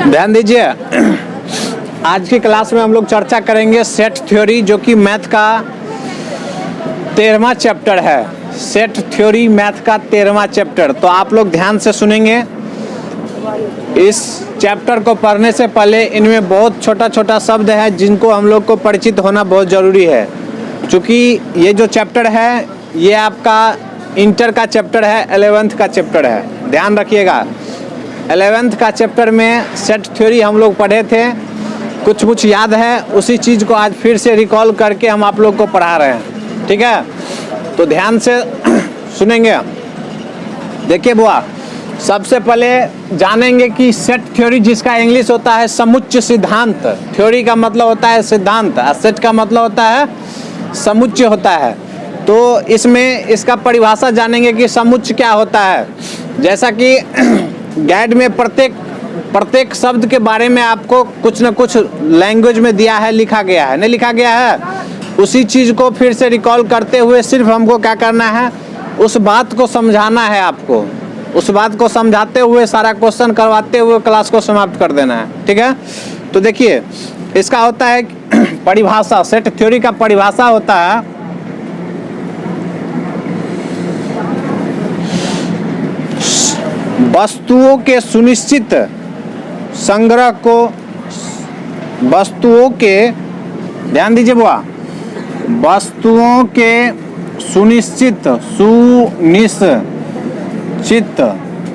ध्यान दीजिए, आज की क्लास में हम लोग चर्चा करेंगे सेट थ्योरी, जो कि मैथ का 13वां चैप्टर है। सेट थ्योरी मैथ का 13वां चैप्टर। तो आप लोग ध्यान से सुनेंगे। इस चैप्टर को पढ़ने से पहले इनमें बहुत छोटा छोटा शब्द है जिनको हम लोग को परिचित होना बहुत ज़रूरी है, क्योंकि ये जो चैप्टर है ये आपका इंटर का चैप्टर है, 11th का चैप्टर है। ध्यान रखिएगा, 11th का चैप्टर में सेट थ्योरी हम लोग पढ़े थे, कुछ याद है, उसी चीज़ को आज फिर से रिकॉल करके हम आप लोग को पढ़ा रहे हैं। ठीक है, तो ध्यान से सुनेंगे। देखिए बुआ, सबसे पहले जानेंगे कि सेट थ्योरी, जिसका इंग्लिश होता है समुच्चय सिद्धांत। थ्योरी का मतलब होता है सिद्धांत, और सेट का मतलब होता है समुच्चय होता है। तो इसमें इसका परिभाषा जानेंगे कि समुच्चय क्या होता है। जैसा कि गाइड में प्रत्येक शब्द के बारे में आपको कुछ न कुछ लैंग्वेज में दिया है, लिखा गया है, नहीं लिखा गया है, उसी चीज़ को फिर से रिकॉल करते हुए सिर्फ हमको क्या करना है, उस बात को समझाना है। आपको उस बात को समझाते हुए सारा क्वेश्चन करवाते हुए क्लास को समाप्त कर देना है। ठीक है, तो देखिए इसका होता है परिभाषा। सेट थ्योरी का परिभाषा होता है वस्तुओं के सुनिश्चित संग्रह को, वस्तुओं के, ध्यान दीजिए बुआ, वस्तुओं के सुनिश्चित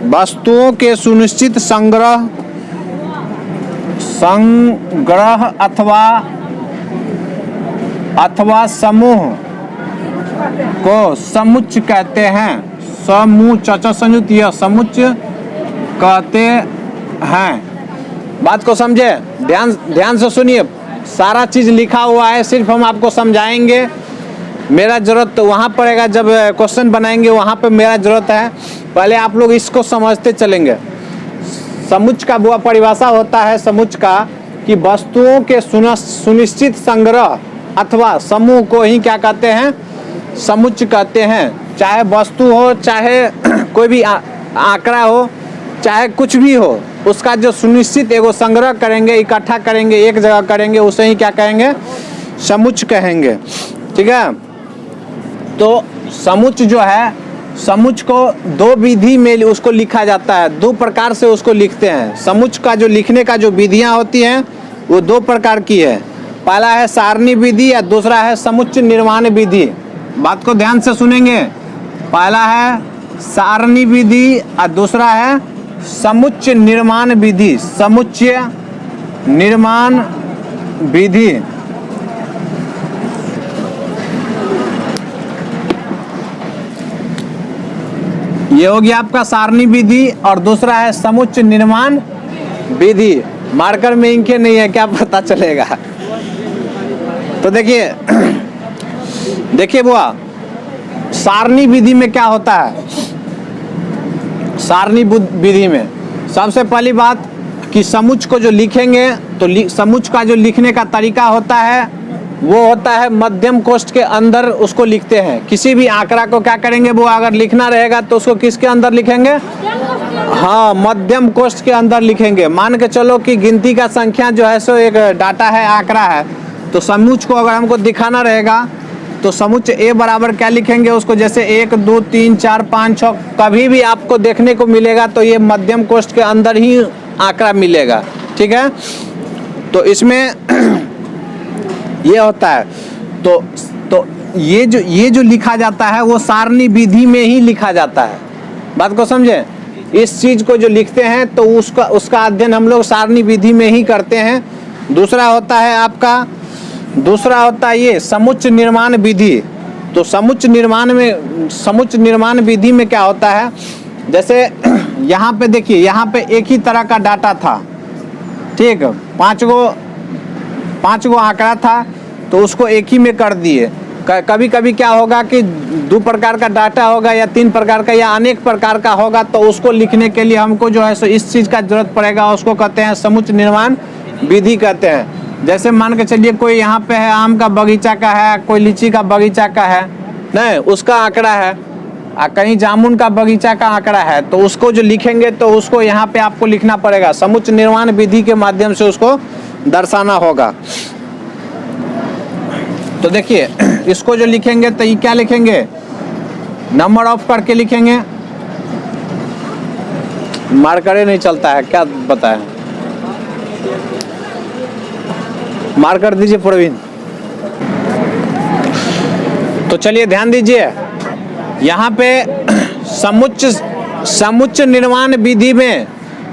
वस्तुओं के सुनिश्चित संग्रह अथवा समूह को समुच्चय कहते हैं। संयुक्त यह समुच्चय कहते हैं। बात को समझे, ध्यान से सुनिए। सारा चीज़ लिखा हुआ है, सिर्फ हम आपको समझाएंगे। मेरा ज़रूरत तो वहाँ पड़ेगा, जब क्वेश्चन बनाएंगे वहाँ पे मेरा ज़रूरत है। पहले आप लोग इसको समझते चलेंगे। समुच्चय का बुआ परिभाषा होता है समुच्चय का कि वस्तुओं के सुनिश्चित संग्रह अथवा समूह को ही क्या कहते हैं, समुच्चय कहते हैं। चाहे वस्तु हो, चाहे कोई भी आंकड़ा हो, चाहे कुछ भी हो, उसका जो सुनिश्चित एगो संग्रह करेंगे, इकट्ठा करेंगे, एक जगह करेंगे, उसे ही क्या कहेंगे, समुच्चय कहेंगे। ठीक है, तो समुच्चय जो है, समुच्चय को दो विधि में उसको लिखा जाता है, दो प्रकार से उसको लिखते हैं। समुच्चय का जो लिखने का जो विधियां होती हैं वो दो प्रकार की है। पहला है सारणी विधि या दूसरा है समुच्चय निर्माण विधि। बात को ध्यान से सुनेंगे। पहला है सारणी विधि और दूसरा है समुच्चय निर्माण विधि। समुच्चय निर्माण विधि ये हो गया आपका सारणी विधि, और दूसरा है समुच्चय निर्माण विधि। मार्कर में इनके नहीं है, क्या पता चलेगा। तो देखिए बुआ, सारणी विधि में क्या होता है। सारणी विधि में सबसे पहली बात कि समुच्चय को जो लिखेंगे, तो समुच्चय का जो लिखने का तरीका होता है वो होता है मध्यम कोष्ठ के अंदर उसको लिखते हैं। किसी भी आंकड़ा को क्या करेंगे, वो अगर लिखना रहेगा तो उसको किसके अंदर लिखेंगे, हाँ, मध्यम कोष्ठ के अंदर लिखेंगे। मान के चलो कि गिनती का संख्या जो है सो एक डाटा है, आंकड़ा है, तो समुच्चय को अगर हमको दिखाना रहेगा तो समुच्चय ए बराबर क्या लिखेंगे उसको, जैसे 1 2 3 4 5 6 कभी भी आपको देखने को मिलेगा तो ये मध्यम कोष्ठ के अंदर ही आंकड़ा मिलेगा। ठीक है, तो इसमें ये होता है। तो ये जो लिखा जाता है वो सारणी विधि में ही लिखा जाता है। बात को समझे, इस चीज को जो लिखते हैं तो उसका अध्ययन हम लोग सारणी विधि में ही करते हैं। दूसरा होता है ये समुच्चय निर्माण विधि। तो समुच्चय निर्माण विधि में क्या होता है, जैसे यहाँ पे देखिए, यहाँ पे एक ही तरह का डाटा था, ठीक, पाँच गो आंकड़ा था, तो उसको एक ही में कर दिए। कभी कभी क्या होगा कि 2 प्रकार का डाटा होगा या 3 प्रकार का या अनेक प्रकार का होगा, तो उसको लिखने के लिए हमको जो है सो इस चीज़ का जरूरत पड़ेगा, उसको कहते हैं समुच्चय निर्माण विधि कहते हैं। जैसे मान के चलिए कोई यहाँ पे है, आम का बगीचा का है, कोई लीची का बगीचा का है, नहीं, उसका आंकड़ा है, कहीं जामुन का बगीचा का आंकड़ा है तो उसको जो लिखेंगे तो उसको यहाँ पे आपको लिखना पड़ेगा, समुच्चय निर्माण विधि के माध्यम से उसको दर्शाना होगा। तो देखिए इसको जो लिखेंगे तो ये क्या लिखेंगे, नंबर ऑफ करके लिखेंगे, मार्करे नहीं चलता है क्या बताएं, मार्कर दीजिए प्रवीण। तो चलिए ध्यान दीजिए, यहाँ पे समुच्चय निर्माण विधि में,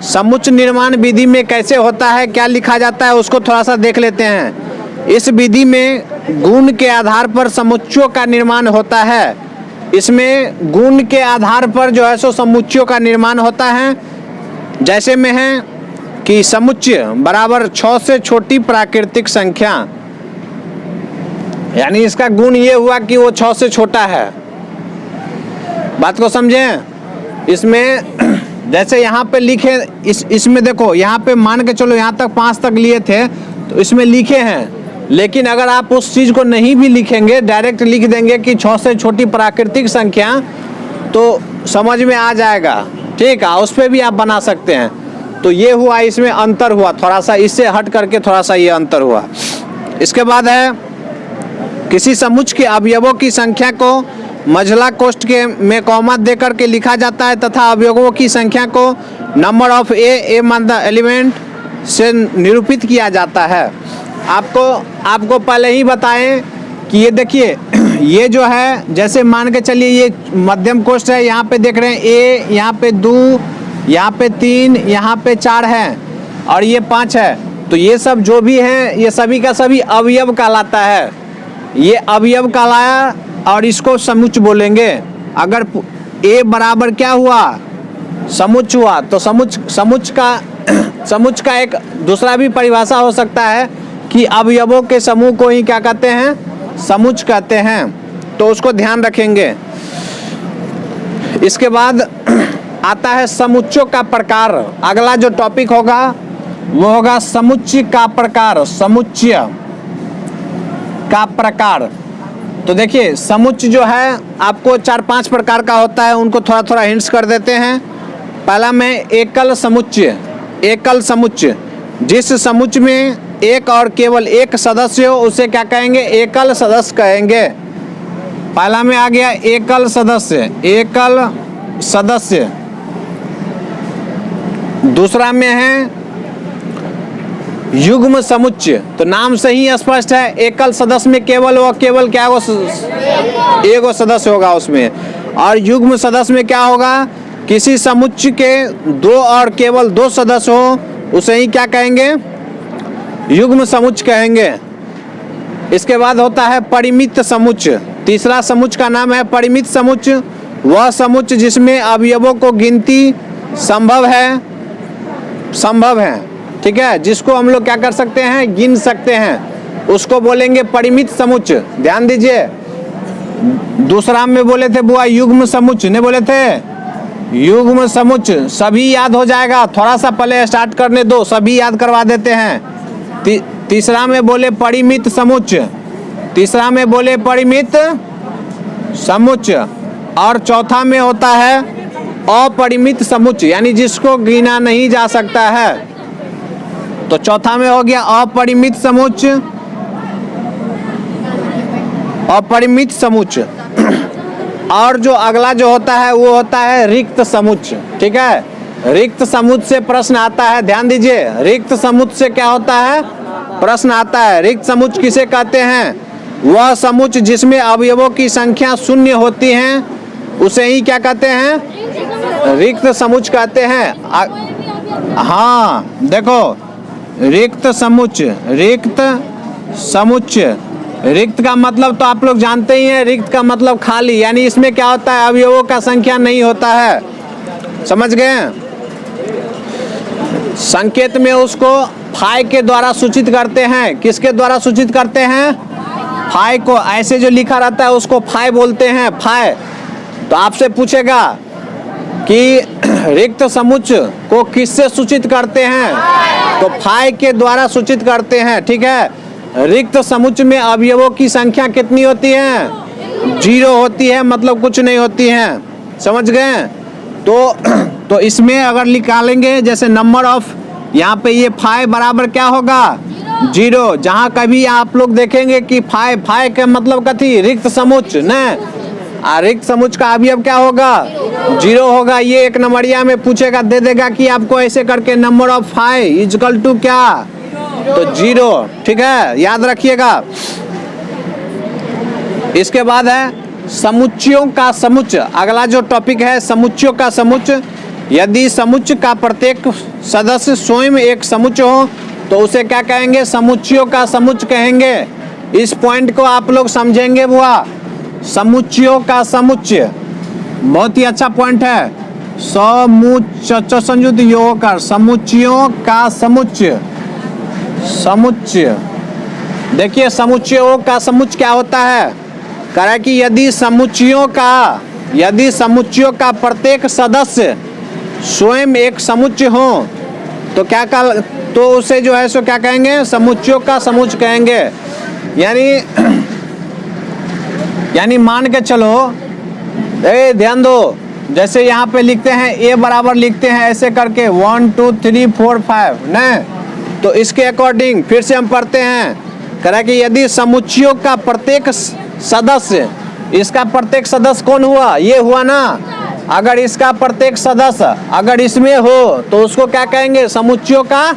समुच्चय निर्माण विधि में कैसे होता है, क्या लिखा जाता है, उसको थोड़ा सा देख लेते हैं। इस विधि में गुण के आधार पर समुच्चयों का निर्माण होता है। इसमें गुण के आधार पर जो है सो समुच्चयों का निर्माण होता है। जैसे में है कि समुच्चय बराबर 6 से छोटी प्राकृतिक संख्या, यानी इसका गुण ये हुआ कि वो 6 से छोटा है। बात को समझें। इसमें जैसे यहाँ पे लिखे, इसमें देखो यहाँ पे मान के चलो यहाँ तक 5 तक लिए थे तो इसमें लिखे हैं, लेकिन अगर आप उस चीज़ को नहीं भी लिखेंगे, डायरेक्ट लिख देंगे कि 6 से छोटी प्राकृतिक संख्या, तो समझ में आ जाएगा। ठीक है, उस पर भी आप बना सकते हैं। तो ये हुआ, इसमें अंतर हुआ थोड़ा सा, इससे हट करके थोड़ा सा ये अंतर हुआ। इसके बाद है किसी समुच्चय के अवयवों की संख्या को मझला कोष्ठ के में कॉमा दे करके लिखा जाता है तथा अवयवों की संख्या को नंबर ऑफ ए एलिमेंट से निरूपित किया जाता है। आपको पहले ही बताएं कि ये देखिए, ये जो है जैसे मान के चलिए ये मध्यम कोष्ठ है, यहाँ पे देख रहे हैं ए, यहाँ पे 2, यहाँ पे 3, यहाँ पे 4 है और ये 5 है। तो ये सब जो भी हैं ये सभी का सभी अवयव कहलाता है। ये अवयव कहलाया और इसको समुच्चय बोलेंगे। अगर ए बराबर क्या हुआ, समुच्चय हुआ, तो समुच्चय का एक दूसरा भी परिभाषा हो सकता है कि अवयवों के समूह को ही क्या कहते हैं, समुच्चय कहते हैं। तो उसको ध्यान रखेंगे। इसके बाद आता है समुच्चयों का प्रकार। अगला जो टॉपिक होगा वो होगा समुच्चय का प्रकार। समुच्चय का प्रकार। तो देखिए समुच्चय जो है आपको 4-5 प्रकार का होता है, उनको थोड़ा थोड़ा हिंट्स कर देते हैं। पहला में एकल समुच्चय। एकल समुच्चय, जिस समुच्चय में एक और केवल एक सदस्य हो उसे क्या कहेंगे, एकल सदस्य कहेंगे। पहला में आ गया एकल सदस्य, एकल सदस्य। दूसरा में है युग्म समुच्चय। तो नाम से ही स्पष्ट है, एकल सदस्य में केवल क्या होगा, एगो सदस्य होगा उसमें। और युग्म सदस्य में क्या होगा, किसी समुच्चय के 2 और केवल 2 सदस्य हो उसे ही क्या कहेंगे, युग्म समुच्चय कहेंगे। इसके बाद होता है परिमित समुच्चय। तीसरा समुच्चय का नाम है परिमित समुच्चय। वह समुच्चय जिसमें अवयवों को गिनती संभव है, ठीक है, जिसको हम लोग क्या कर सकते हैं, गिन सकते हैं, उसको बोलेंगे परिमित समुच्चय। ध्यान दीजिए, दूसरा में बोले थे बुआ युग्म समुच्चय, नहीं बोले थे युग्म समुच्चय। सभी याद हो जाएगा, थोड़ा सा पहले स्टार्ट करने दो, सभी याद करवा देते हैं। तीसरा में बोले परिमित समुच्चय, तीसरा में बोले परिमित समुच्चय। और चौथा में होता है अपरिमित समुच्चय, यानी जिसको गिना नहीं जा सकता है। तो चौथा में हो गया अपरिमित समुच्चय, अपरिमित समुच्चय। और जो अगला जो होता है वो होता है रिक्त समुच्चय। ठीक है, रिक्त समुच्चय से प्रश्न आता है, ध्यान दीजिए, रिक्त समुच्चय से क्या होता है, प्रश्न आता है। रिक्त समुच्चय किसे कहते हैं, वह समुच्चय जिसमें अवयवों की संख्या 0 होती है उसे ही क्या कहते हैं, रिक्त समुच्चय कहते हैं। हाँ देखो, रिक्त समुच्चय, रिक्त समुच्चय, रिक्त का मतलब तो आप लोग जानते ही हैं, रिक्त का मतलब खाली, यानी इसमें क्या होता है, अवयवों का संख्या नहीं होता है। समझ गए। संकेत में उसको फाई के द्वारा सूचित करते हैं। किसके द्वारा सूचित करते हैं, फाई को। ऐसे जो लिखा रहता है उसको फाई बोलते हैं, फाई। तो आपसे पूछेगा कि रिक्त समुच्चय को किससे सूचित करते हैं, तो फाई के द्वारा सूचित करते हैं। ठीक है, रिक्त समुच्चय में अवयवों की संख्या कितनी होती है, जीरो होती है मतलब कुछ नहीं होती है, समझ गए। तो इसमें अगर निकालेंगे जैसे नंबर ऑफ, यहाँ पे ये 5 बराबर क्या होगा, 0। जहाँ कभी आप लोग देखेंगे कि 5 के मतलब कथी, रिक्त समुच्चय न, रिक्त समुच्चय का अवयव क्या होगा, 0 होगा। ये एक नंबरिया में पूछेगा, दे देगा कि आपको ऐसे करके नंबर ऑफ 5 इजकल टू क्या, तो 0, ठीक है, याद रखिएगा। इसके बाद है समुच्चयों का समुच्चय। अगला जो टॉपिक है समुच्चयों का समुच्चय। यदि समुच्चय का प्रत्येक सदस्य स्वयं एक समुच्चय हो तो उसे क्या कहेंगे, समुच्चयों का समुच्चय कहेंगे। इस पॉइंट को आप लोग समझेंगे बुआ, समुच्चयों का समुच्चय बहुत ही अच्छा पॉइंट है। संयुक्त योग कर, समुच्चयों का समुच्चय। समुच्चय देखिए, समुच्चयों का समुच्चय क्या होता है, कह रहा है कि यदि समुच्चयों का प्रत्येक सदस्य स्वयं एक समुच्चय हो तो क्या तो उसे जो है सो क्या कहेंगे, समुच्चयों का समुच्चय कहेंगे। यानी मान के चलो, ध्यान दो, जैसे यहाँ पे लिखते हैं ए बराबर लिखते हैं ऐसे करके 1 2 3 4 5 न, तो इसके अकॉर्डिंग फिर से हम पढ़ते हैं, कह रहा है कि यदि समुच्चयों का प्रत्येक सदस्य, इसका प्रत्येक सदस्य कौन हुआ, ये हुआ ना। अगर इसका प्रत्येक सदस्य अगर इसमें हो तो उसको क्या कहेंगे, समुच्चयों का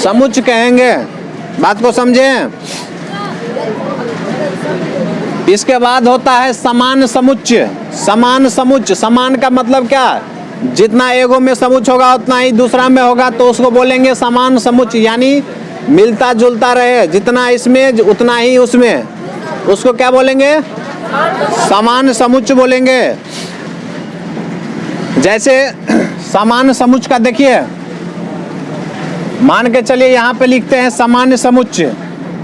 समुच्चय कहेंगे। बात को समझें। इसके बाद होता है समान समुच्चय। समान समुच्चय, समान का मतलब क्या, जितना एगो में समुच्चय होगा उतना ही दूसरा में होगा, तो उसको बोलेंगे समान समुच्चय। यानी मिलता जुलता रहे, जितना इसमें उतना ही उसमें, उसको क्या बोलेंगे, समान समुच्चय बोलेंगे। जैसे समान समुच्चय का देखिए, मान के चलिए यहाँ पे लिखते हैं समान समुच्चय,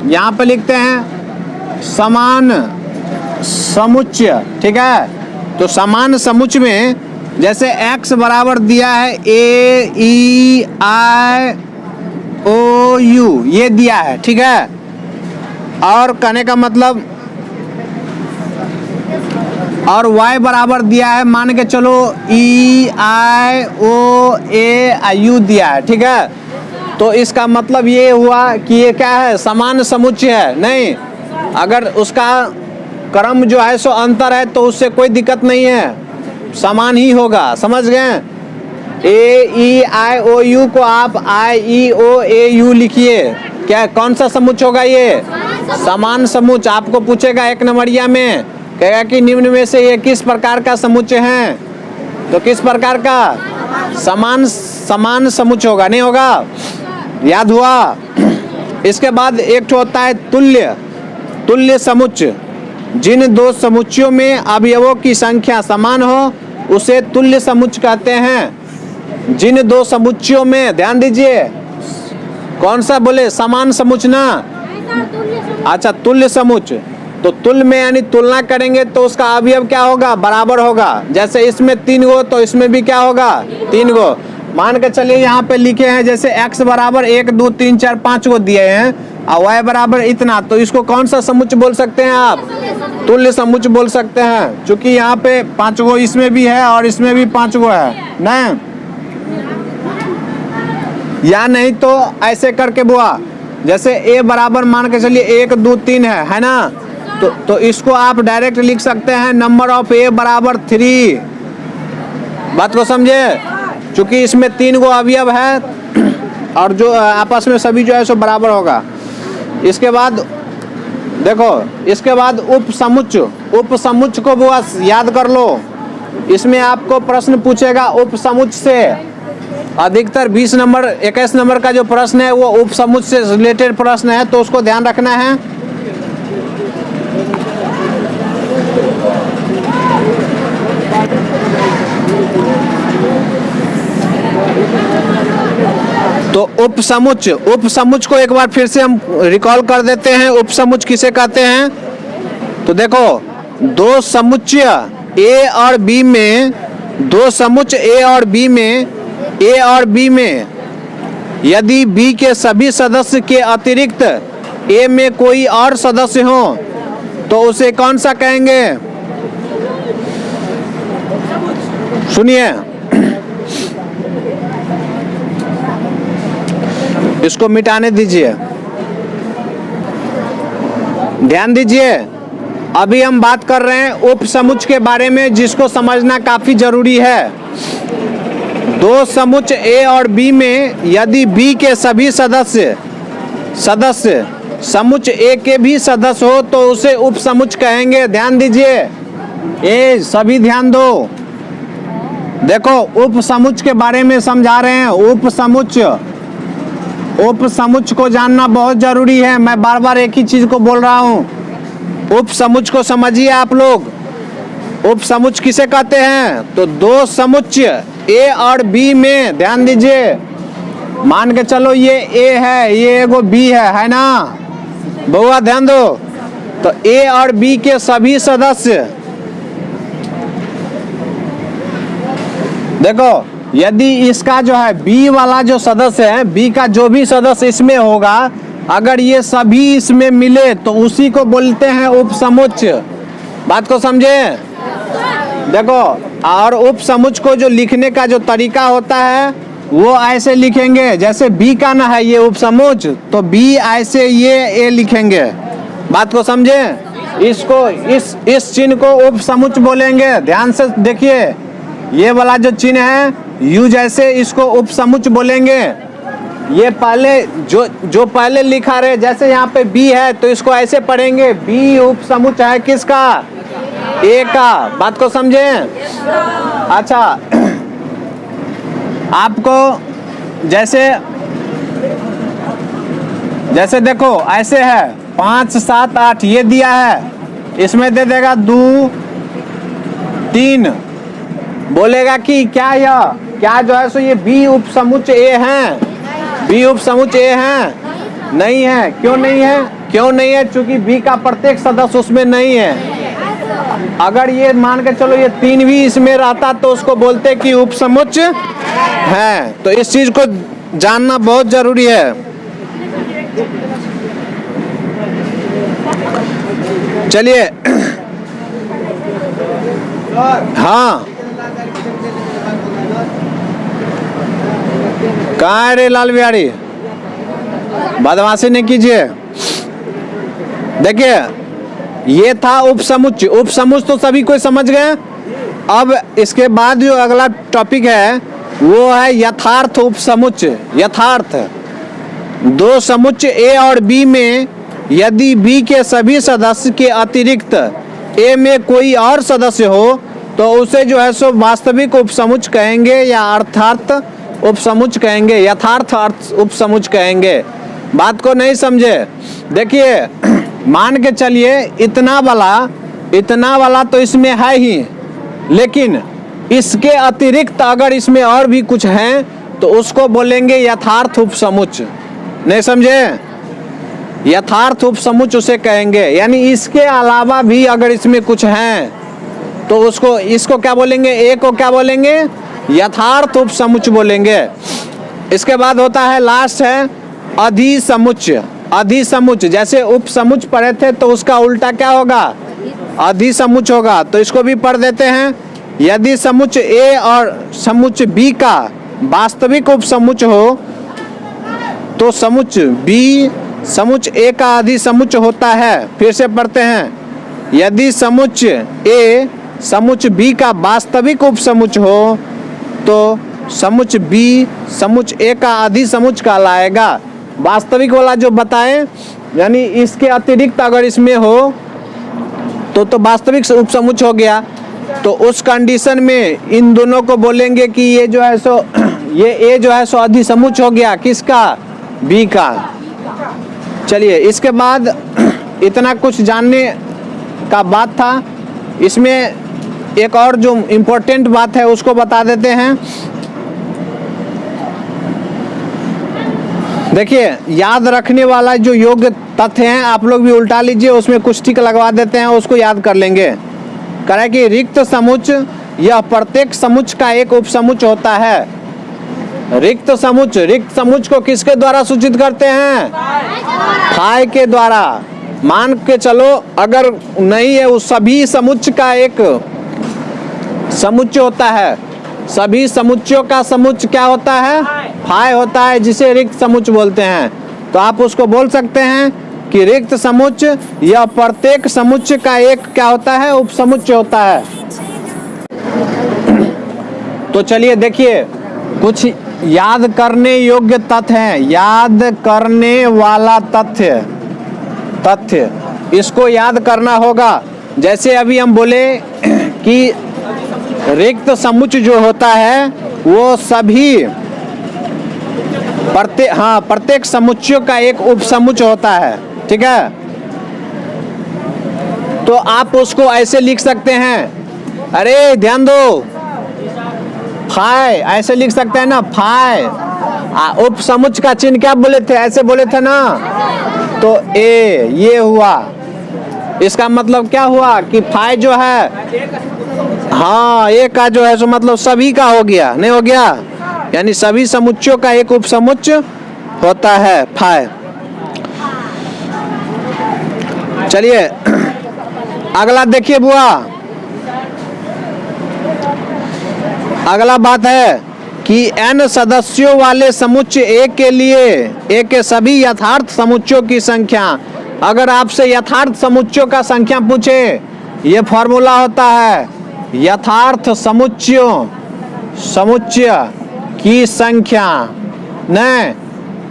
यहाँ पे लिखते हैं समान समुच्चय, ठीक है। तो समान समुच्चय में जैसे x बराबर दिया है AEIOU, ये दिया है, ठीक है। और कहने का मतलब, और y बराबर दिया है, मान के चलो EIOAU दिया है, ठीक है। तो इसका मतलब ये हुआ कि ये क्या है, समान समुच्चय है। नहीं, अगर उसका क्रम जो है सो अंतर है तो उससे कोई दिक्कत नहीं है, समान ही होगा, समझ गए। AEIOU को आप IEOAU लिखिए, क्या कौन सा समुच्चय होगा, ये समान समुच्चय। आपको पूछेगा एक नंबरिया में, कहेगा कि निम्न में से ये किस प्रकार का समुच्चय है, तो किस प्रकार का, समान समुच्चय होगा, नहीं होगा, याद हुआ। इसके बाद एक होता है तुल्य समुच्चय। जिन दो समुच्चयों में अवयवों की संख्या समान हो उसे तुल्य समुच्चय कहते हैं। जिन दो समुच्चयों में, ध्यान दीजिए, कौन सा बोले, समान समुच्चय ना, अच्छा तुल्य समुच्चय। तो तुल्य में यानी तुलना करेंगे तो उसका अवयव क्या होगा, बराबर होगा। जैसे इसमें 3 गो तो इसमें भी क्या होगा, 3 गो। मान के चलिए यहाँ पे लिखे हैं जैसे x बराबर 1 2 3 4 5 गो दिए हैं और y बराबर इतना, तो इसको कौन सा समुच्चय बोल सकते हैं आप, तुल्य समुच्चय बोल सकते हैं। क्योंकि यहाँ पे 5 गो इसमें भी है और इसमें भी 5 गो है ना, या नहीं तो ऐसे करके बुआ, जैसे a बराबर मान के चलिए 1 2 3 है ना, तो इसको आप डायरेक्ट लिख सकते हैं नंबर ऑफ a बराबर 3। बात को समझे, क्योंकि इसमें 3 गो अवयव है और जो आपस में सभी जो है सो बराबर होगा। इसके बाद देखो, इसके बाद उप समुच्चय को बुआ याद कर लो। इसमें आपको प्रश्न पूछेगा उप समुच्चय से, अधिकतर 20 नंबर 21 नंबर का जो प्रश्न है वो उप समुच्चय से रिलेटेड प्रश्न है, तो उसको ध्यान रखना है। तो उप समुच्चय को एक बार फिर से हम रिकॉल कर देते हैं। उप समुच्चय किसे कहते हैं, तो देखो, दो समुच्चय A और B में, दो समुच्चय A और B में यदि B के सभी सदस्य के अतिरिक्त A में कोई और सदस्य हो तो उसे कौन सा कहेंगे, सुनिए, इसको मिटाने दीजिए, ध्यान दीजिए। अभी हम बात कर रहे हैं उपसमुच्चय के बारे में, जिसको समझना काफी जरूरी है। दो समुच्चय ए और बी में यदि बी के सभी सदस्य समुच्चय ए के भी सदस्य हो तो उसे उपसमुच्चय कहेंगे। ध्यान दीजिए, ए सभी ध्यान दो। देखो, उपसमुच्चय के बारे में समझा रहे हैं। उपसमुच्चय को जानना बहुत जरूरी है। मैं बार बार एक ही चीज को बोल रहा हूं। उपसमुच्चय को समझिए आप लोग। उपसमुच्चय किसे कहते हैं? तो दो समुच्चय ए और बी में, ध्यान दीजिए, मान के चलो ये ए है, ये एगो बी है ना बउआ, ध्यान दो। तो ए और बी के सभी सदस्य, देखो, यदि इसका जो है बी वाला जो सदस्य है, बी का जो भी सदस्य इसमें होगा, अगर ये सभी इसमें मिले तो उसी को बोलते हैं उपसमुच्चय। बात को समझे? देखो, और उपसमुच्चय को जो लिखने का जो तरीका होता है वो ऐसे लिखेंगे, जैसे बी का ना है ये उपसमुच्चय, तो बी ऐसे ये ए लिखेंगे। बात को समझे? इसको इस चिन्ह को उपसमुच्चय बोलेंगे। ध्यान से देखिए, ये वाला जो चिन्ह है यू जैसे, इसको उपसमुच्चय बोलेंगे। ये पहले जो पहले लिखा रहे, जैसे यहाँ पे बी है तो इसको ऐसे पढ़ेंगे, बी उपसमुच्चय है किसका? ए का। बात को समझे? अच्छा, आपको जैसे देखो ऐसे है 5 7 8 ये दिया है, इसमें दे देगा 2 3, बोलेगा कि क्या जो है सो ये बी उपसमुच्चय ए है? बी उपसमुच्चय ए है? नहीं है। क्यों नहीं है? क्योंकि बी का प्रत्येक सदस्य उसमें नहीं है। अगर ये मान के चलो ये 3 भी इसमें रहता तो उसको बोलते कि उपसमुच्चय है। तो इस चीज को जानना बहुत जरूरी है। चलिए, हाँ, कहाँ है रे लाल बिहारी? बदमाशी नहीं कीजिए। देखिए, ये था उपसमुच्चय। उपसमुच्चय तो सभी कोई समझ गए। अब इसके बाद जो अगला टॉपिक है वो है यथार्थ उपसमुच्चय। यथार्थ, दो समुच्चय ए और बी में यदि बी के सभी सदस्य के अतिरिक्त ए में कोई और सदस्य हो तो उसे जो है सो वास्तविक उपसमुच्चय कहेंगे या अर्थार्थ उपसमुच्चय कहेंगे, यथार्थ उपसमुच्चय कहेंगे। बात को नहीं समझे? देखिए, मान के चलिए इतना वाला तो इसमें है ही, लेकिन इसके अतिरिक्त अगर इसमें और भी कुछ है तो उसको बोलेंगे यथार्थ उपसमुच्चय। नहीं समझे? यथार्थ उपसमुच्चय उसे कहेंगे। यानी इसके अलावा भी अगर इसमें कुछ है तो इसको क्या बोलेंगे? ए को क्या बोलेंगे? यथार्थ उपसमुच्चय बोलेंगे। इसके बाद होता है, लास्ट है अधिसमुच्चय। अधिसमुच्चय, जैसे उपसमुच्चय पढ़े थे तो उसका उल्टा क्या होगा? अधिसमुच्चय होगा। तो इसको भी पढ़ देते हैं। यदि समुच्चय ए और समुच्चय बी का वास्तविक उपसमुच्चय हो तो समुच्चय बी समुच्चय ए का अधिसमुच्चय होता है। फिर से पढ़ते हैं, यदि समुच्चय ए समुच्चय बी का वास्तविक उपसमुच्चय हो तो समुच्चय बी समुच्चय ए का अधिसमुच्चय कहलाएगा। वास्तविक वाला जो बताएं, यानी इसके अतिरिक्त अगर इसमें हो तो वास्तविक उपसमुच्चय हो गया। तो उस कंडीशन में इन दोनों को बोलेंगे कि ये जो है सो ये ए जो है सो अधिसमुच्चय हो गया किसका? बी का। चलिए, इसके बाद इतना कुछ जानने का बात था। इसमें एक और जो इम्पोर्टेंट बात है उसको बता देते हैं। देखिए, याद रखने वाला जो योग्य तथ्य हैं आप लोग भी उल्टा लीजिए, उसमें कुछ टिक लगवा देते हैं, उसको याद कर लेंगे। करें कि रिक्त समुच्चय यह प्रत्येक समुच्चय का एक उपसमुच्चय होता है। रिक्त समुच्चय को किसके द्वारा सूचित करते हैं? फाई के द्वारा। मान के चलो अगर नहीं है, उस सभी समुच्चय का एक समुच्चय होता है सभी समुच्चयों का समुच्चय क्या होता है? फाय होता है, जिसे रिक्त समुच्चय बोलते हैं। तो आप उसको बोल सकते हैं कि रिक्त समुच्चय या प्रत्येक समुच्चय का एक क्या होता है? उपसमुच्चय होता है। तो चलिए देखिए, कुछ याद करने योग्य तथ्य हैं, याद करने वाला तथ्य इसको याद करना होगा। जैसे अभी हम बोले कि रिक्त समुच्चय जो होता है वो सभी प्रत्येक समुच्चयों का एक उपसमुच्चय होता है, ठीक है। तो आप उसको ऐसे लिख सकते हैं, अरे ध्यान दो, फाय ऐसे लिख सकते हैं ना, फाय उपसमुच्चय का चिन्ह क्या बोले थे? ऐसे बोले थे ना। तो ए ये हुआ, इसका मतलब क्या हुआ कि फाय जो है, हाँ ए का जो है सो मतलब सभी का हो गया, नहीं हो गया? यानी सभी समुच्चयों का एक उपसमुच्चय होता है फाय। चलिए अगला देखिए बुआ, अगला बात है कि n सदस्यों वाले समुच्चय A के लिए A के सभी यथार्थ समुच्चयों की संख्या। अगर आपसे यथार्थ समुच्चयों का संख्या पूछे, ये फॉर्मूला होता है यथार्थ समुच्चय की संख्या। नहीं,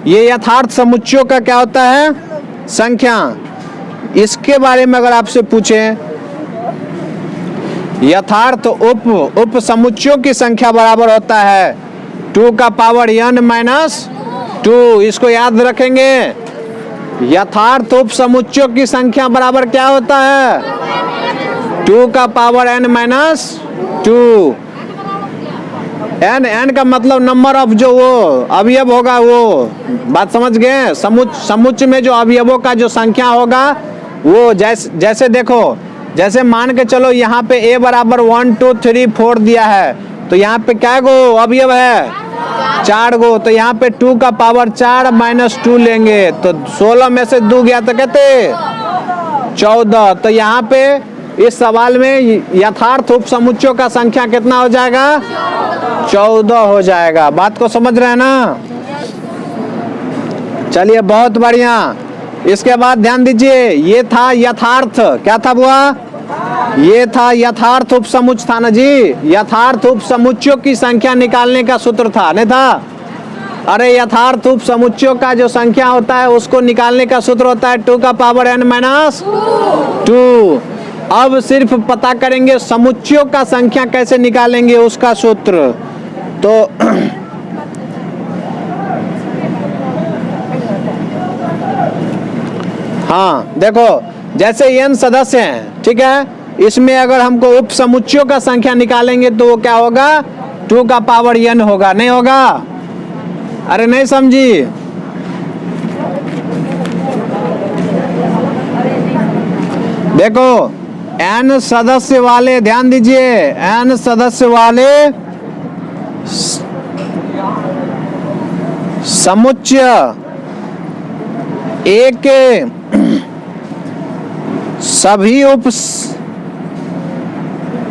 ये यथार्थ समुच्चयों का क्या होता है? संख्या। इसके बारे में अगर आपसे पूछे, यथार्थ उप समुच्चयों की संख्या बराबर होता है 2 का पावर n माइनस 2। इसको याद रखेंगे, यथार्थ उप समुच्चयों की संख्या बराबर क्या होता है? 2 का पावर n माइनस 2। n का मतलब नंबर ऑफ जो वो अवयव होगा, वो बात समझ गए? समुच्चय में जो अवयवों का जो संख्या होगा वो जैसे देखो, जैसे मान के चलो यहाँ पे a बराबर 1 2 3 4 दिया है, तो यहाँ पे क्या गो अवयव है? 4 गो। तो यहाँ पे 2 का पावर 4 माइनस 2 लेंगे, तो 16 में से 2 गया तो कहते 14। तो यहाँ पे इस सवाल में यथार्थ उप समुच्चयों का संख्या कितना हो जाएगा? 14 हो जाएगा। बात को समझ रहे हैं ना? चलिए बहुत बढ़िया। इसके बाद ध्यान दीजिए, ये था यथार्थ, क्या था बुआ? ये था यथार्थ उप समुच्चय था ना जी। यथार्थ उप समुच्चयों की संख्या निकालने का सूत्र था, नहीं था? अरे यथार्थ उप समुच्चयों का जो संख्या होता है उसको निकालने का सूत्र होता है 2 का पावर n माइनस 2। अब सिर्फ पता करेंगे समुच्चयों का संख्या कैसे निकालेंगे, उसका सूत्र। तो हाँ देखो, जैसे n सदस्य हैं, ठीक है, इसमें अगर हमको उप समुच्चयों का संख्या निकालेंगे तो वो क्या होगा? 2 का पावर n होगा, नहीं होगा? अरे नहीं समझी? देखो n सदस्य वाले, ध्यान दीजिए, n सदस्य वाले समुच्चय A के सभी उप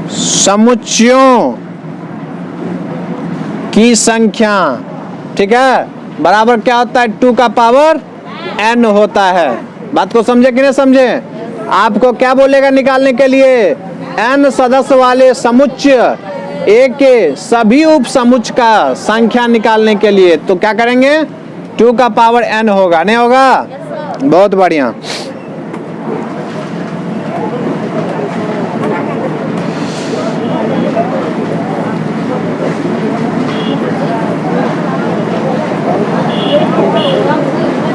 समुच्चयों की संख्या, ठीक है, बराबर क्या होता है? 2 का पावर n होता है। बात को समझे कि नहीं समझे? आपको क्या बोलेगा निकालने के लिए? n सदस्य वाले समुच्चय A के सभी उप समुच्चय का संख्या निकालने के लिए तो क्या करेंगे? 2 का पावर n होगा, नहीं होगा? बहुत बढ़िया।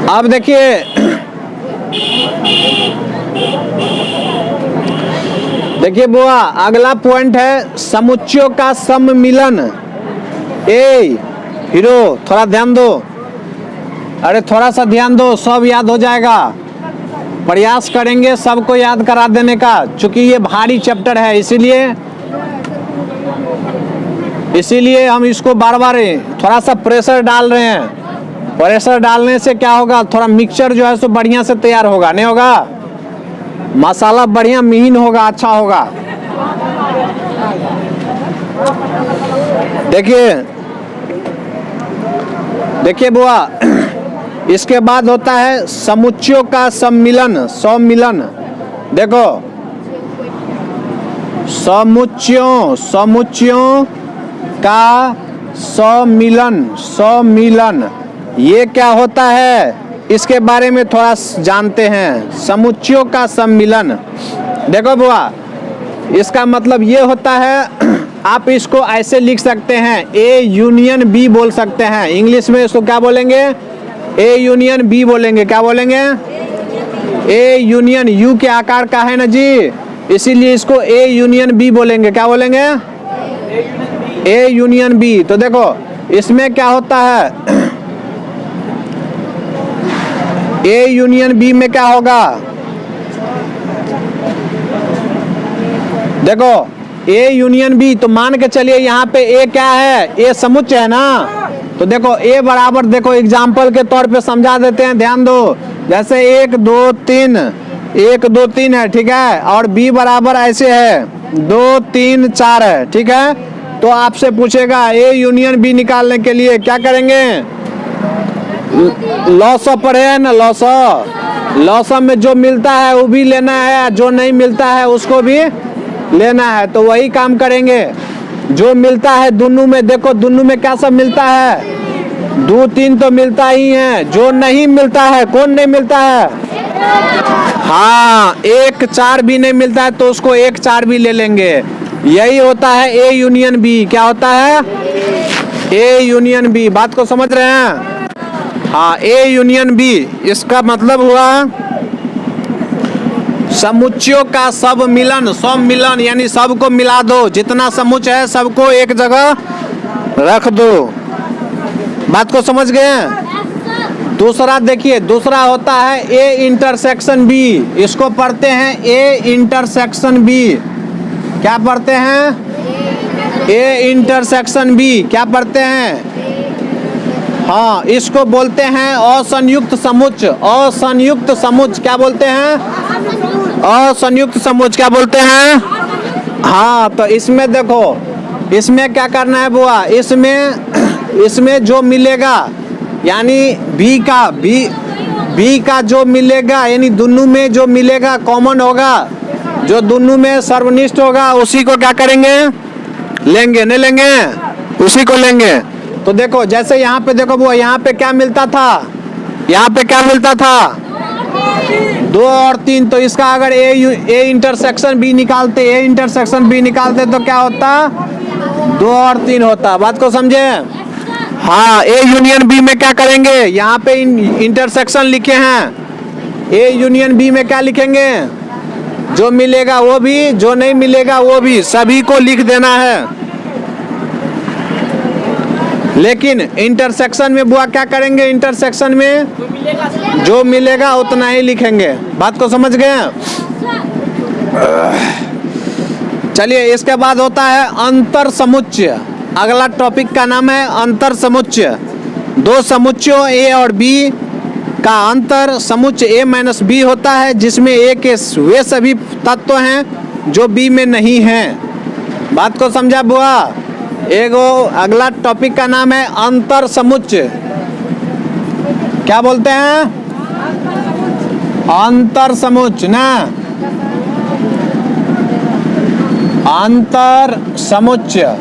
अब देखिए, देखिए बुआ, अगला पॉइंट है समुच्चयों का सम्मिलन। ए हीरो थोड़ा ध्यान दो, अरे थोड़ा सा ध्यान दो, सब याद हो जाएगा। प्रयास करेंगे सबको याद करा देने का, चूंकि ये भारी चैप्टर है, इसीलिए हम इसको बार बार थोड़ा सा प्रेशर डाल रहे हैं। प्रेशर डालने से क्या होगा? थोड़ा मिक्सचर जो है सो बढ़िया से तैयार होगा, नहीं होगा? मसाला बढ़िया महीन होगा, अच्छा होगा। देखिए बुआ, इसके बाद होता है समुच्चयों का सम्मिलन। देखो, समुच्चयों का सम्मिलन ये क्या होता है, इसके बारे में थोड़ा जानते हैं। समुच्चयों का सम्मिलन, देखो बुआ, इसका मतलब ये होता है, आप इसको ऐसे लिख सकते हैं, ए यूनियन बी बोल सकते हैं। इंग्लिश में इसको क्या बोलेंगे, ए यूनियन बी बोलेंगे। क्या बोलेंगे, ए यूनियन, यू के आकार का है ना जी, इसीलिए इसको ए यूनियन बी बोलेंगे। क्या बोलेंगे, ए यूनियन बी। तो देखो इसमें क्या होता है, ए यूनियन बी में क्या होगा, देखो ए यूनियन बी, तो मान के चलिए यहाँ पे ए क्या है, ए समुच्चय है ना। तो देखो ए बराबर, देखो एग्जाम्पल के तौर पे समझा देते हैं, ध्यान दो। जैसे 1 2 3 है, ठीक है, और बी बराबर ऐसे है 2 3 4 है, ठीक है। तो आपसे पूछेगा ए यूनियन बी निकालने के लिए क्या करेंगे, लॉसो पढ़े है ना, लॉसो में जो मिलता है वो भी लेना है, जो नहीं मिलता है उसको भी लेना है। तो वही काम करेंगे, जो मिलता है दोनों में, देखो दोनों में क्या सब मिलता है, 2 3 तो मिलता ही है। जो नहीं मिलता है, कौन नहीं मिलता है, हाँ 1 4 भी नहीं मिलता है, तो उसको 1 4 भी ले लेंगे। यही होता है ए यूनियन बी। क्या होता है, ए यूनियन बी। बात को समझ रहे हैं, हाँ ए यूनियन बी, इसका मतलब हुआ समुच्चयों का सम्मिलन, यानी सबको मिला दो, जितना समुच्चय है सबको एक जगह रख दो। बात को समझ गए। दूसरा देखिए, दूसरा होता है ए इंटरसेक्शन बी। इसको पढ़ते हैं ए इंटरसेक्शन बी। क्या पढ़ते हैं, ए इंटरसेक्शन बी। क्या पढ़ते हैं, हाँ इसको बोलते हैं असंयुक्त समुच्चय। क्या बोलते हैं, असंयुक्त समुच्चय। क्या बोलते हैं, हाँ। तो इसमें देखो, इसमें क्या करना है बुआ, इसमें जो मिलेगा, यानी बी का जो मिलेगा, यानी दोनों में जो मिलेगा कॉमन होगा, जो दोनों में सर्वनिष्ठ होगा, उसी को क्या करेंगे, लेंगे। नहीं लेंगे, उसी को लेंगे। तो देखो जैसे यहाँ पे देखो बुआ, यहाँ पे क्या मिलता था, 2 और 3। तो इसका अगर ए इंटरसेक्शन बी निकालते, तो क्या होता, 2 और 3 होता। बात को समझे, हाँ। ए यूनियन बी में क्या करेंगे, यहाँ पे इंटरसेक्शन लिखे हैं, ए यूनियन बी में क्या लिखेंगे, जो मिलेगा वो भी, जो नहीं मिलेगा वो भी, सभी को लिख देना है। लेकिन इंटरसेक्शन में बुआ क्या करेंगे, इंटरसेक्शन में जो मिलेगा उतना ही लिखेंगे। बात को समझ गए। चलिए इसके बाद होता है अंतर समुच्चय। अगला टॉपिक का नाम है अंतर समुच्चय। 2 समुच्चयों ए और बी का अंतर समुच्चय ए माइनस बी होता है, जिसमें ए के वे सभी तत्व हैं जो बी में नहीं हैं। बात को समझा बुआ। एगो अगला टॉपिक का नाम है अंतर समुच्चय। क्या बोलते हैं, अंतर समुच्चय ना, अंतर समुच्चय।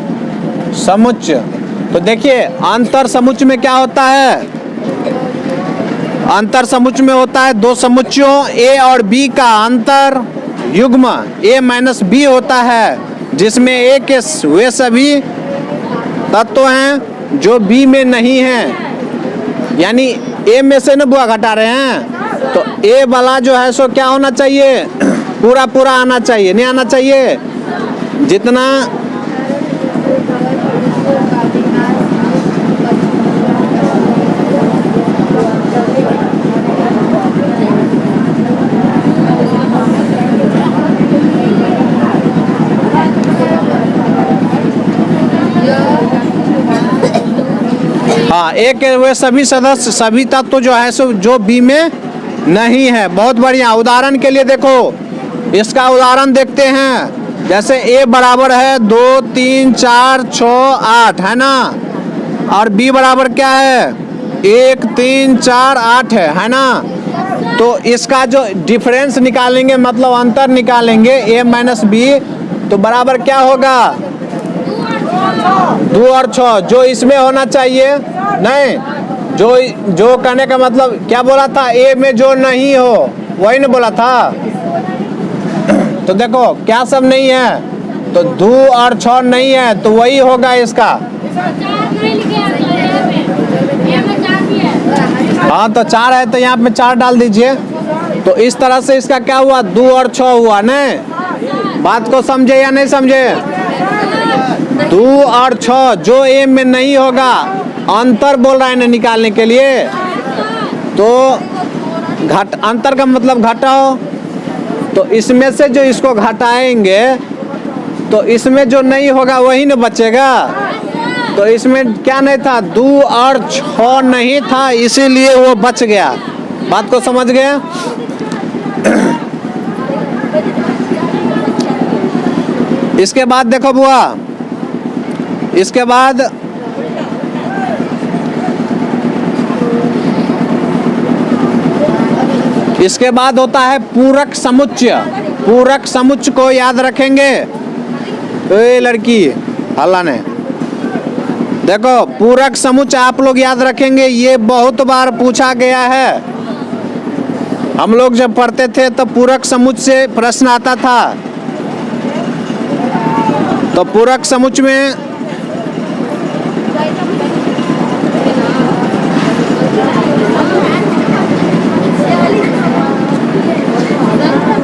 तो देखिए अंतर समुच्चय में क्या होता है, अंतर समुच्चय में होता है 2 समुच्चयों ए और बी का अंतर युग्म ए माइनस बी होता है, जिसमें ए के वे सभी तत्व हैं जो बी में नहीं हैं। यानी ए में से न बुआ घटा रहे हैं, तो ए वाला जो है सो क्या होना चाहिए, पूरा आना चाहिए। नहीं आना चाहिए, जितना हाँ, ए के वे सभी सदस्य, सभी तत्व जो है सो जो बी में नहीं है। बहुत बढ़िया। उदाहरण के लिए देखो, इसका उदाहरण देखते हैं। जैसे a बराबर है 2 3 4 6 8 है ना, और b बराबर क्या है 1 3 4 8 है ना। तो इसका जो डिफरेंस निकालेंगे मतलब अंतर निकालेंगे a माइनस बी, तो बराबर क्या होगा 2 और 6, जो इसमें होना चाहिए नहीं, जो कहने का मतलब क्या बोला था, a में जो नहीं हो वही ना बोला था। तो देखो क्या सब नहीं है, तो 2 और 6 नहीं है, तो वही होगा इसका। हाँ तो 4 है तो यहाँ पे 4 डाल दीजिए। तो इस तरह से इसका क्या हुआ 2 और 6 हुआ नहीं। बात को समझे या नहीं समझे? 2 और 6 जो a में नहीं होगा, अंतर बोल रहा है ना निकालने के लिए, तो अंतर का मतलब घटाओ। तो इसमें से जो इसको घटाएंगे तो इसमें जो नहीं होगा वही ना बचेगा। तो इसमें क्या नहीं था 2 और 6 नहीं था, इसीलिए वो बच गया। बात को समझ गए? इसके बाद देखो बुआ, इसके बाद होता है पूरक समुच्चय। पूरक समुच्चय को याद रखेंगे। ए लड़की हल्ला ने देखो, पूरक समुच्चय आप लोग याद रखेंगे, ये बहुत बार पूछा गया है। हम लोग जब पढ़ते थे तो पूरक समुच्चय से प्रश्न आता था। तो पूरक समुच्चय में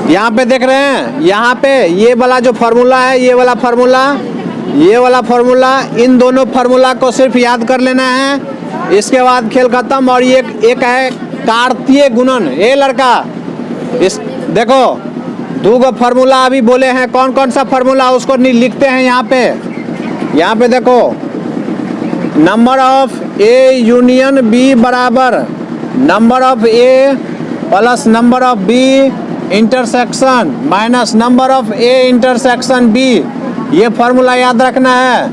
यहाँ पे देख रहे हैं, यहाँ पे ये वाला जो फार्मूला है, ये वाला फार्मूला, इन दोनों फार्मूला को सिर्फ याद कर लेना है। इसके बाद खेल खत्म। और ये एक है कार्तीय गुणन। ये लड़का इस देखो 2 गो फार्मूला अभी बोले हैं, कौन कौन सा फार्मूला उसको लिखते हैं यहाँ पे देखो, number of A union B बराबर number of A plus number of B intersection minus number of A intersection B. ये फार्मूला याद रखना है।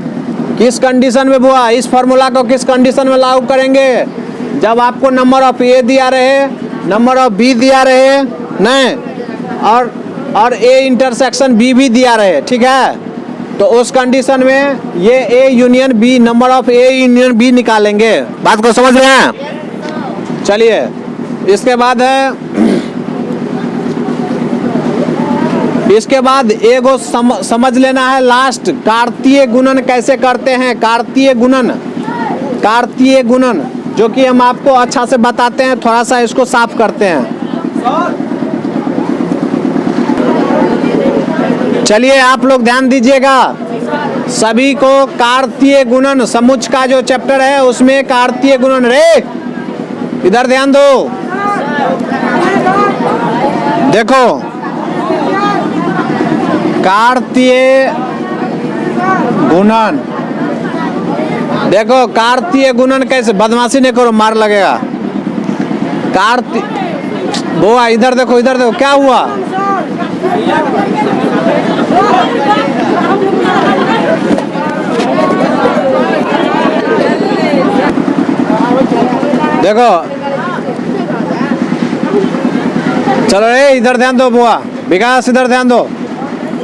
किस कंडीशन में बुआ, इस फार्मूला को किस कंडीशन में लागू करेंगे? जब आपको नंबर ऑफ ए दिया रहे, नंबर ऑफ बी दिया रहे नहीं, और ए इंटरसेक्शन बी भी दिया रहे, ठीक है। तो उस कंडीशन में ये A union B, number of A union B निकालेंगे। बात को समझ रहे हैं? चलिए इसके बाद है, इसके बाद एगो समझ लेना है लास्ट, कार्तीय गुणन कैसे करते हैं। कार्तीय गुणन जो कि हम आपको अच्छा से बताते हैं, थोड़ा सा इसको साफ करते हैं। चलिए आप लोग ध्यान दीजिएगा, सभी को कार्तीय गुणन समुच्चय का जो चैप्टर है उसमें कार्तीय गुणन, रे इधर ध्यान दो। देखो कार्तीय गुणन, देखो कार्तीय गुणन कैसे, बदमाशी नहीं करो मार लगेगा। बुआ इधर देखो, क्या हुआ? देखो चलो रे इधर ध्यान दो बुआ, विकास इधर ध्यान दो।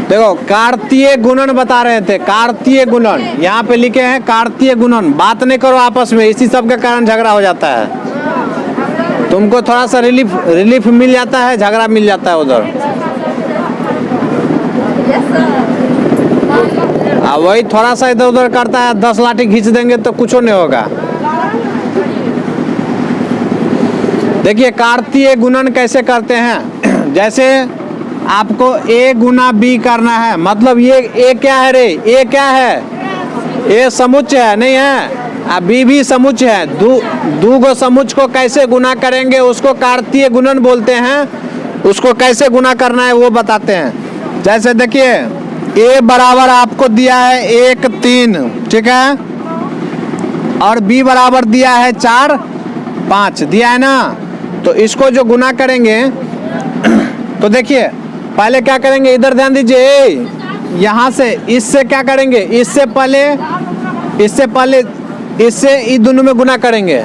देखो कार्तीय गुणन बता रहे थे, कार्तीय गुणन यहाँ पे लिखे हैं कार्तीय गुणन। बात नहीं करो आपस में, इसी सब के कारण झगड़ा हो जाता है। तुमको थोड़ा सा रिलीफ मिल जाता है, झगड़ा मिल जाता है उधर। वही थोड़ा सा इधर उधर करता है, 10 लाठी खींच देंगे तो कुछ नहीं होगा। देखिए कार्तीय गुणन कैसे करते हैं। जैसे आपको a गुना b करना है, मतलब ये a क्या है रे, a क्या है, a समुच्चय है नहीं है, b भी समुच्चय है। दो गो समुच्चय को कैसे गुना करेंगे उसको कार्तीय गुणन बोलते हैं। उसको कैसे गुना करना है वो बताते हैं। जैसे देखिए a बराबर आपको दिया है 1 3, ठीक है, और b बराबर दिया है 4 5 दिया है ना। तो इसको जो गुना करेंगे तो देखिए पहले क्या करेंगे, इधर ध्यान दीजिए, यहाँ से इससे क्या करेंगे, इससे पहले इससे ई दोनों में गुना करेंगे,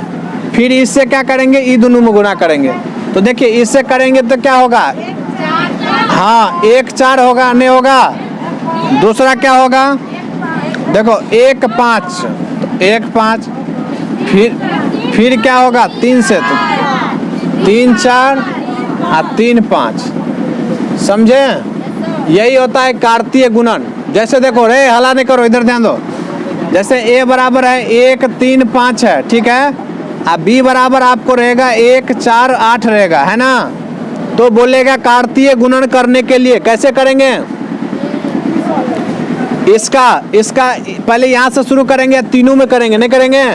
फिर इससे क्या करेंगे, ई दोनों में गुना करेंगे। तो देखिए इससे करेंगे तो क्या होगा, हाँ 1 4 होगा, नहीं होगा। दूसरा क्या होगा, देखो 1 5, तो 1 5, फिर क्या होगा 3 से, तो 3 4 और 3 5, समझे। यही होता है कार्तीय गुणन। जैसे देखो, रे हला नहीं करो, इधर ध्यान दो। जैसे a बराबर है 1 3 5 है, ठीक है। अब b बराबर आपको रहेगा 1 4 8 रहेगा, है ना। तो बोलेगा कार्तीय गुणन करने के लिए कैसे करेंगे, इसका पहले यहाँ से शुरू करेंगे, तीनों में करेंगे, नहीं करेंगे।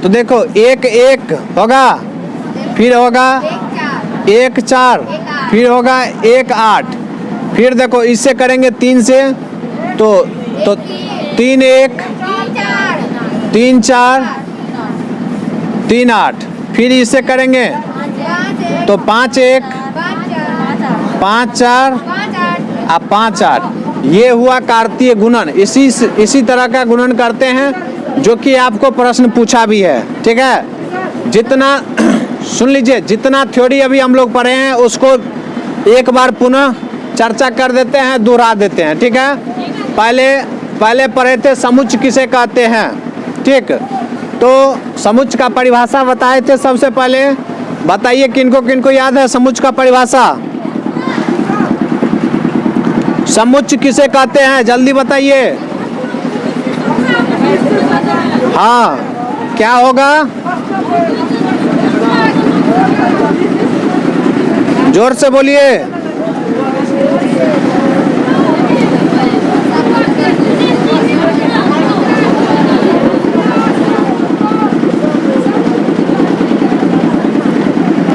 तो देखो 1 1 होगा, फिर होगा 1 4, फिर होगा 1 8, फिर देखो इससे करेंगे 3 से, तो 3 1 3 4 3 8, फिर इससे करेंगे तो 5 1 5 4 और 5 8। ये हुआ कार्तीय गुणन। इसी तरह का गुणन करते हैं जो कि आपको प्रश्न पूछा भी है, ठीक है। जितना सुन लीजिए, जितना थ्योरी अभी हम लोग पढ़े हैं उसको एक बार पुनः चर्चा कर देते हैं, दोहरा देते हैं, ठीक है। पहले पढ़े थे समुच्चय किसे कहते हैं, ठीक। तो समुच्चय का परिभाषा बताए थे। सबसे पहले बताइए किनको याद है समुच्चय का परिभाषा, समुच्चय किसे कहते हैं, जल्दी बताइए। हाँ क्या होगा, जोर से बोलिए।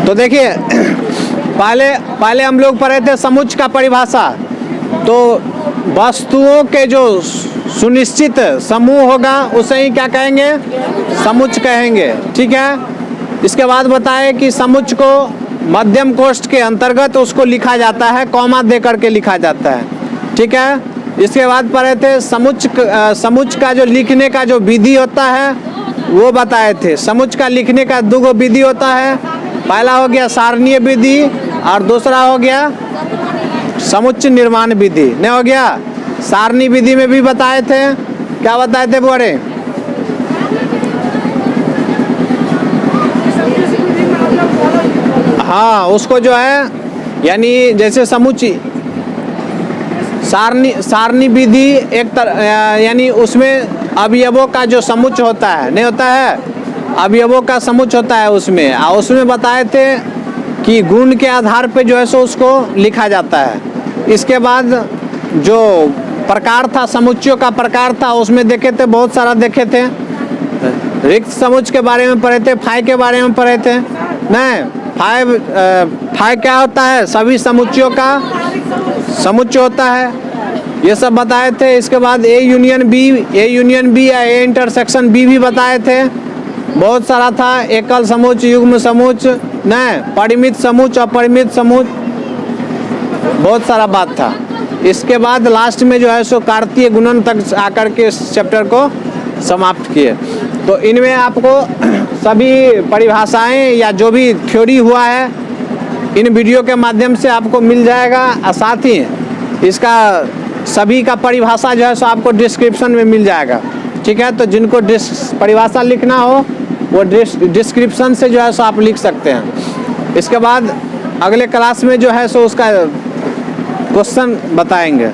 तो देखिए पहले हम लोग पढ़े थे समुच्चय का परिभाषा। तो वस्तुओं के जो सुनिश्चित समूह होगा उसे ही क्या कहेंगे, समुच्चय कहेंगे, ठीक है। इसके बाद बताए कि समुच्चय को मध्यम कोष्ठ के अंतर्गत उसको लिखा जाता है, कॉमा दे करके लिखा जाता है, ठीक है। इसके बाद पढ़े थे समुच्चय का जो लिखने का जो विधि होता है वो बताए थे। समुच्चय का लिखने का 2 विधि होता है। पहला हो गया सारणीय विधि और दूसरा हो गया समुच्चय निर्माण विधि, नहीं हो गया। सारणी विधि में भी बताए थे, क्या बताए थे बोरे, हाँ उसको जो है यानी जैसे समुच्चय सारणी विधि एक यानी उसमें अवयवों का जो समुच्चय होता है, नहीं होता है, अवयवों का समुच्चय होता है उसमें। और उसमें बताए थे कि गुण के आधार पे जो है सो उसको लिखा जाता है। इसके बाद जो प्रकार था, समुच्चयों का प्रकार था, उसमें देखे थे, बहुत सारा देखे थे। रिक्त समुच्चय के बारे में पढ़े थे, फाई के बारे में पढ़े थे, नहीं फाई क्या होता है, सभी समुच्चयों का समुच्चय होता है, ये सब बताए थे। इसके बाद ए यूनियन बी या ए इंटरसेक्शन बी भी बताए थे। बहुत सारा था, एकल समुच्चय, युग्म समुच्चय, नहीं परिमित समुच्चय, अपरिमित समुच्चय, बहुत सारा बात था। इसके बाद लास्ट में जो है सो कार्तीय गुणन तक आकर के इस चैप्टर को समाप्त किए। तो इनमें आपको सभी परिभाषाएं या जो भी थ्योरी हुआ है इन वीडियो के माध्यम से आपको मिल जाएगा। और साथ ही इसका सभी का परिभाषा जो है सो आपको डिस्क्रिप्शन में मिल जाएगा, ठीक है। तो जिनको परिभाषा लिखना हो वो डिस्क्रिप्शन से जो है सो आप लिख सकते हैं। इसके बाद अगले क्लास में जो है सो उसका क्वेश्चन बताएंगे।